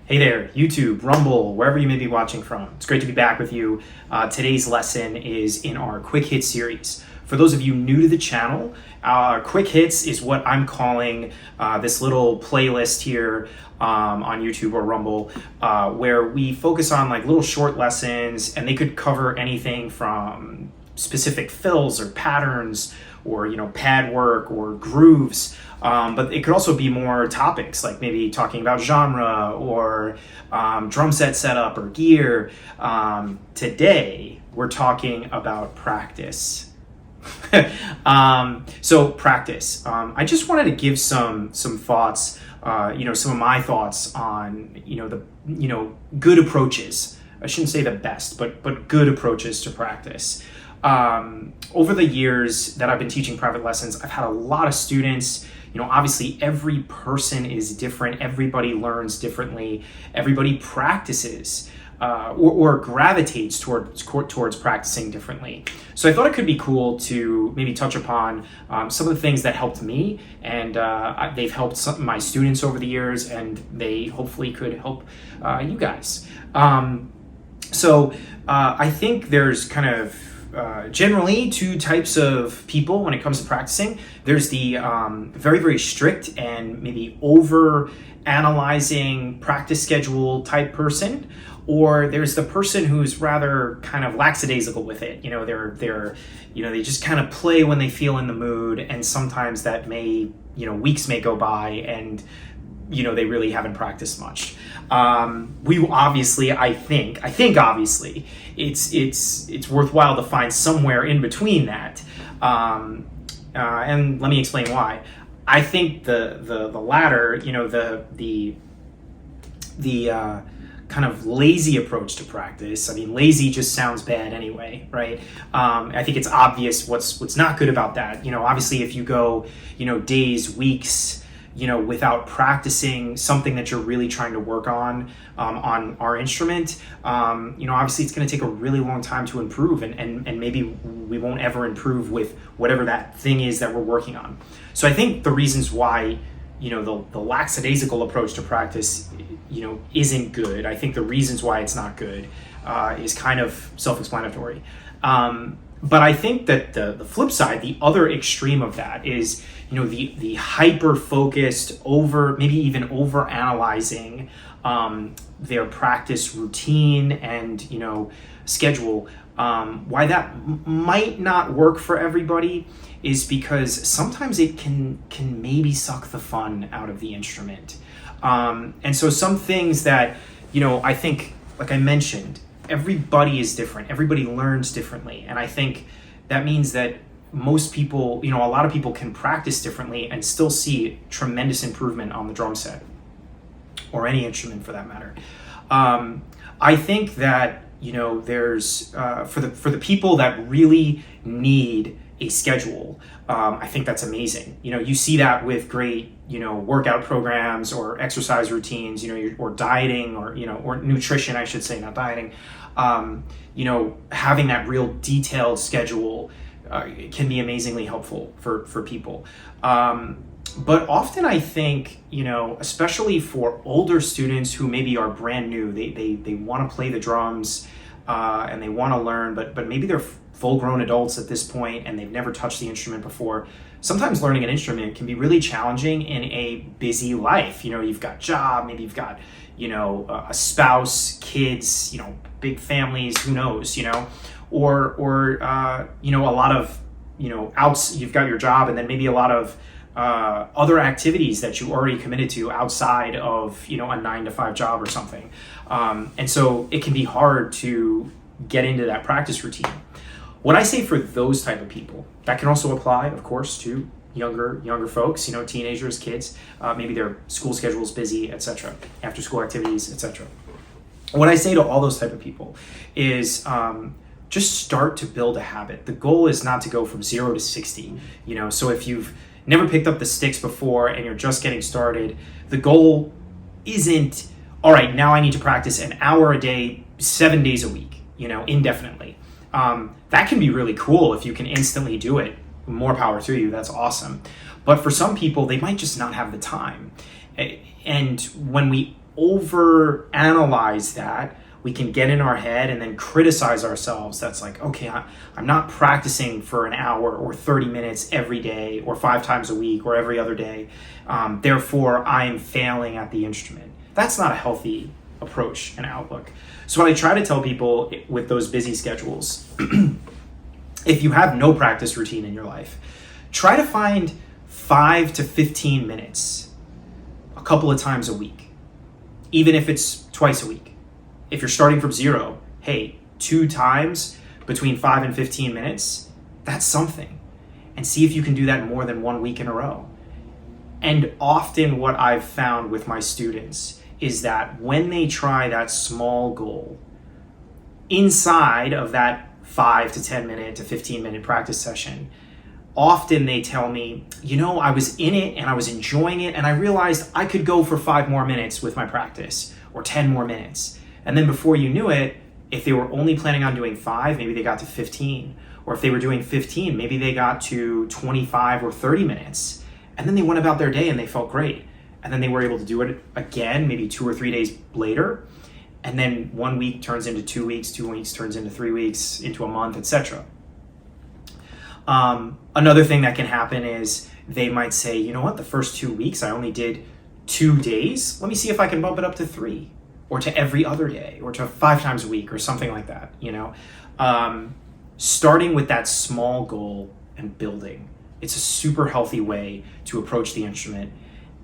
Hey there, YouTube, Rumble, wherever you may be watching from. It's great to be back with you. Today's lesson is in our Quick Hits series. For those of you new to the channel, Quick Hits is what I'm calling this little playlist here on YouTube or Rumble, where we focus on like little short lessons, and they could cover anything from specific fills or patterns or pad work or grooves, but it could also be more topics like maybe talking about genre or drum set setup or gear. Today we're talking about practice. So practice. I just wanted to give some thoughts, some of my thoughts on the good approaches. I shouldn't say the best, but good approaches to practice. Over the years that I've been teaching private lessons, I've had a lot of students. Obviously every person is different. Everybody learns differently. Everybody practices or gravitates towards practicing differently. So I thought it could be cool to maybe touch upon some of the things that helped me, and they've helped some of my students over the years, and they hopefully could help you guys. So I think there's kind of generally two types of people when it comes to practicing. There's the very, very strict and maybe over analyzing practice schedule type person, or there's the person who's rather kind of lackadaisical with it. They just kind of play when they feel in the mood, and sometimes that may, weeks may go by and they really haven't practiced much. We obviously, I think obviously it's worthwhile to find somewhere in between that. And let me explain why. I think the latter, the kind of lazy approach to practice. I mean, lazy just sounds bad anyway, right? I think it's obvious what's not good about that. Obviously if you go, days, weeks, without practicing something that you're really trying to work on our instrument, obviously it's going to take a really long time to improve, and maybe we won't ever improve with whatever that thing is that we're working on. So I think the reasons why, the lackadaisical approach to practice, isn't good. I think the reasons why it's not good is kind of self-explanatory. But I think that the flip side, the other extreme of that is, the hyper-focused, maybe even over-analyzing their practice routine and, schedule. Why that might not work for everybody is because sometimes it can maybe suck the fun out of the instrument. And so some things that, I think, like I mentioned, everybody is different. Everybody learns differently. And I think that means that most people, a lot of people can practice differently and still see tremendous improvement on the drum set or any instrument for that matter. I think that, there's, for the people that really need a schedule, I think that's amazing. You see that with great, workout programs or exercise routines, or dieting or nutrition, I should say, not dieting. Having that real detailed schedule can be amazingly helpful for people. But often I think, especially for older students who maybe are brand new, they want to play the drums and they want to learn, but maybe they're full-grown adults at this point and they've never touched the instrument before. Sometimes learning an instrument can be really challenging in a busy life. You've got job, maybe you've got, a spouse, kids, big families, who knows, or a lot of, you've got your job and then maybe a lot of other activities that you already committed to outside of, a 9-to-5 job or something. And so it can be hard to get into that practice routine. What I say for those type of people, that can also apply, of course, to younger folks, teenagers, kids, maybe their school schedule is busy, etc., after school activities, etc. What I say to all those type of people is just start to build a habit. The goal is not to go from 0 to 60. So if you've never picked up the sticks before and you're just getting started, the goal isn't, all right, now I need to practice an hour a day, 7 days a week, indefinitely. That can be really cool if you can instantly do it. More power to you. That's awesome. But for some people, they might just not have the time. And when we over analyze that. We can get in our head and then criticize ourselves. That's like, okay, I'm not practicing for an hour or 30 minutes every day or 5 times a week or every other day. Therefore, I'm failing at the instrument. That's not a healthy approach and outlook. So what I try to tell people with those busy schedules, if you have no practice routine in your life, try to find 5 to 15 minutes a couple of times a week, even if it's twice a week. If you're starting from 0, hey, 2 times between 5 and 15 minutes, that's something. And see if you can do that more than 1 week in a row. And often what I've found with my students is that when they try that small goal, inside of that 5 to 10 minute to 15 minute practice session, often they tell me, I was in it and I was enjoying it, and I realized I could go for 5 more minutes with my practice or 10 more minutes. And then before you knew it, if they were only planning on doing 5, maybe they got to 15. Or if they were doing 15, maybe they got to 25 or 30 minutes. And then they went about their day and they felt great. And then they were able to do it again, maybe 2 or 3 days later. And then 1 week turns into 2 weeks, 2 weeks turns into 3 weeks, into a month, etc. Another thing that can happen is they might say, the first 2 weeks I only did 2 days. Let me see if I can bump it up to 3. Or to every other day, or to 5 times a week, or something like that, starting with that small goal and building. It's a super healthy way to approach the instrument,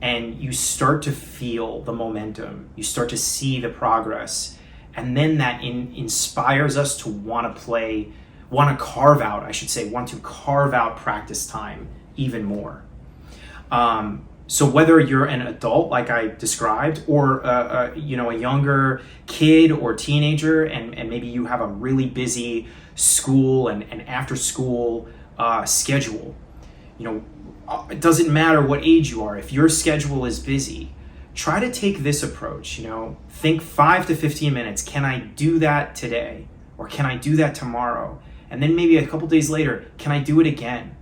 and you start to feel the momentum, you start to see the progress, and then that inspires us to want to carve out practice time even more. So whether you're an adult, like I described, or a younger kid or teenager, and maybe you have a really busy school and after school schedule, it doesn't matter what age you are. If your schedule is busy, try to take this approach. Think 5 to 15 minutes. Can I do that today? Or can I do that tomorrow? And then maybe a couple days later, can I do it again?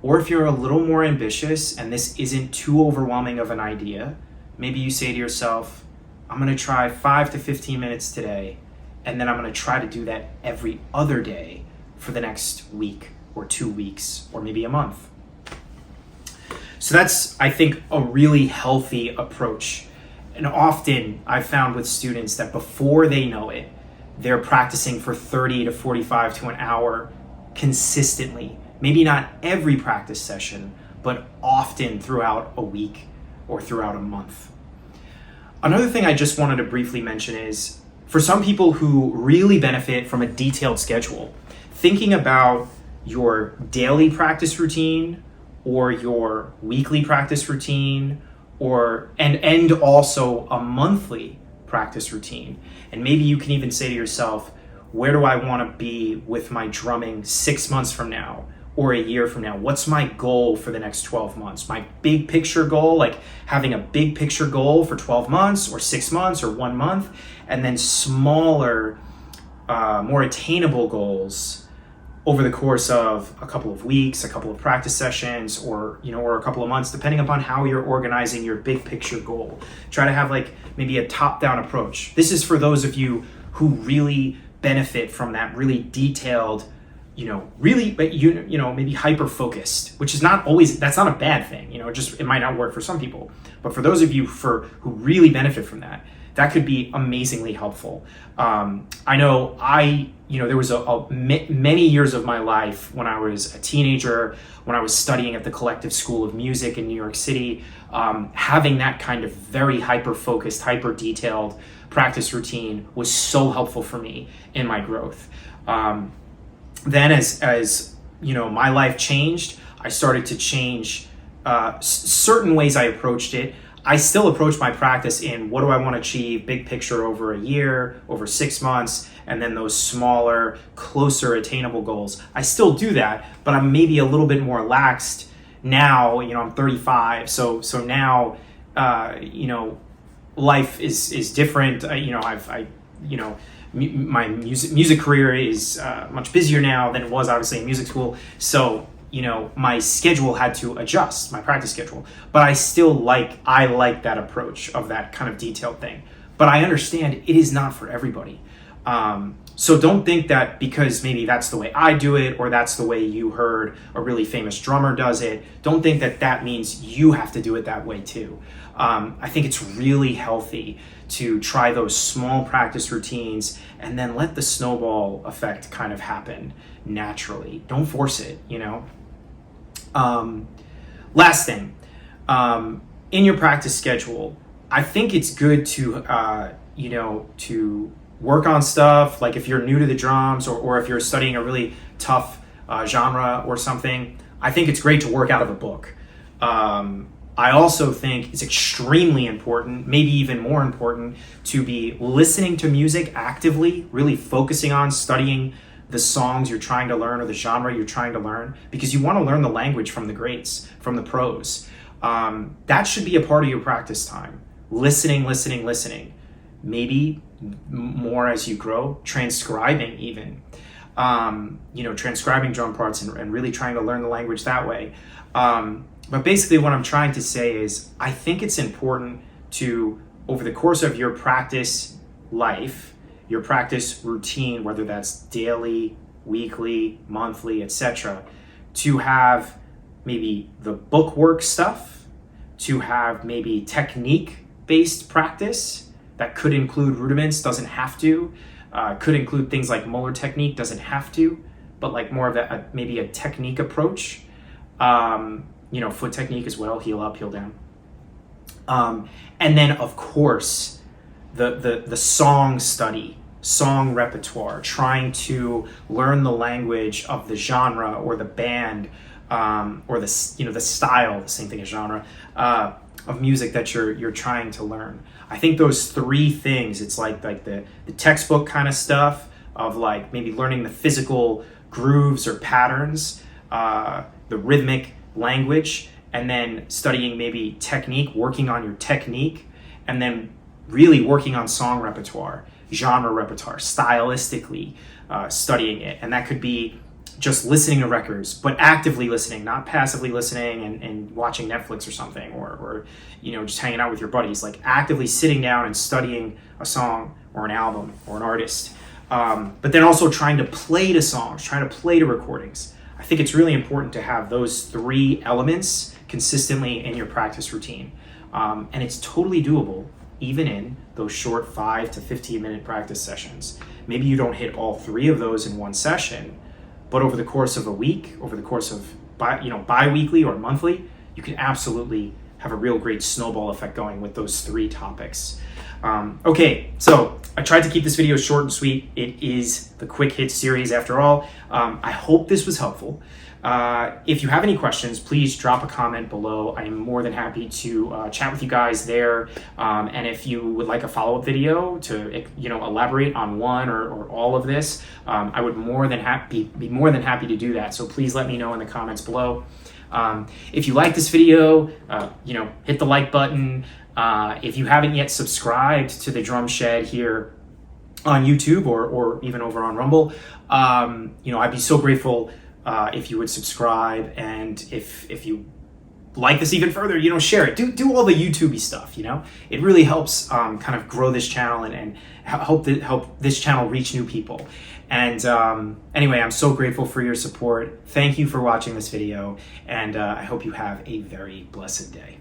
Or if you're a little more ambitious and this isn't too overwhelming of an idea, maybe you say to yourself, I'm going to try 5 to 15 minutes today, and then I'm going to try to do that every other day for the next week or 2 weeks or maybe a month. So that's, I think, a really healthy approach. And often I've found with students that before they know it, they're practicing for 30 to 45 to an hour consistently. Maybe not every practice session, but often throughout a week or throughout a month. Another thing I just wanted to briefly mention is, for some people who really benefit from a detailed schedule, thinking about your daily practice routine or your weekly practice routine and also a monthly practice routine. And maybe you can even say to yourself, where do I want to be with my drumming 6 months from now? Or a year from now? What's my goal for the next 12 months? My big picture goal, like having a big picture goal for 12 months or 6 months or 1 month, and then smaller, more attainable goals over the course of a couple of weeks, a couple of practice sessions, or a couple of months, depending upon how you're organizing your big picture goal. Try to have like maybe a top-down approach. This is for those of you who really benefit from that really detailed, maybe hyper-focused, which is not always, that's not a bad thing, it might not work for some people. But for those of you who really benefit from that, that could be amazingly helpful. I know there was many years of my life when I was a teenager, when I was studying at the Collective School of Music in New York City, having that kind of very hyper-focused, hyper-detailed practice routine was so helpful for me in my growth. Then as my life changed, I started to change certain ways I approached it. I still approach my practice in what do I want to achieve, big picture over a year, over 6 months, and then those smaller, closer, attainable goals. I still do that, but I'm maybe a little bit more laxed now. I'm 35, so now life is different. My music career is much busier now than it was obviously in music school. So my schedule had to adjust, my practice schedule. But I like that approach of that kind of detailed thing. But I understand it is not for everybody. So don't think that because maybe that's the way I do it, or that's the way you heard a really famous drummer does it, don't think that that means you have to do it that way too. I think it's really healthy to try those small practice routines and then let the snowball effect kind of happen naturally. Don't force it, Last thing, in your practice schedule, I think it's good to, to work on stuff, like if you're new to the drums, or if you're studying a really tough genre or something. I think it's great to work out of a book. I also think it's extremely important, maybe even more important, to be listening to music actively, really focusing on studying the songs you're trying to learn or the genre you're trying to learn, because you want to learn the language from the greats, from the pros. That should be a part of your practice time. Listening. Maybe more as you grow, transcribing even. Transcribing drum parts and really trying to learn the language that way. But basically what I'm trying to say is, I think it's important to, over the course of your practice life, your practice routine, whether that's daily, weekly, monthly, etc., to have maybe the bookwork stuff, to have maybe technique-based practice that could include rudiments, doesn't have to, could include things like Muller technique, doesn't have to, but like more of maybe a technique approach. Foot technique as well, heel up, heel down. And then of course, the song study, song repertoire, trying to learn the language of the genre or the band, or the style, the same thing as genre, of music that you're trying to learn. I think those three things, it's like the textbook kind of stuff of like maybe learning the physical grooves or patterns, the rhythmic language, and then studying maybe technique, working on your technique, and then really working on song repertoire, genre repertoire, stylistically studying it. And that could be just listening to records, but actively listening, not passively listening and watching Netflix or something, or just hanging out with your buddies, like actively sitting down and studying a song or an album or an artist. But then also trying to play to songs, trying to play to recordings. I think it's really important to have those three elements consistently in your practice routine. And it's totally doable, even in those short 5 to 15 minute practice sessions. Maybe you don't hit all three of those in one session, but over the course of a week, over the course of bi-weekly or monthly, you can absolutely have a real great snowball effect going with those three topics. Okay, so I tried to keep this video short and sweet. It is the quick hit series after all. I hope this was helpful. If you have any questions, please drop a comment below. I am more than happy to chat with you guys there. And if you would like a follow-up video to elaborate on one or all of this, I would be more than happy to do that. So please let me know in the comments below. If you like this video, hit the like button. If you haven't yet subscribed to the DrumShed here on YouTube or even over on Rumble, I'd be so grateful if you would subscribe, and if you like this even further, share it. Do all the YouTubey stuff. It really helps kind of grow this channel and help this channel reach new people. And anyway, I'm so grateful for your support. Thank you for watching this video, and I hope you have a very blessed day.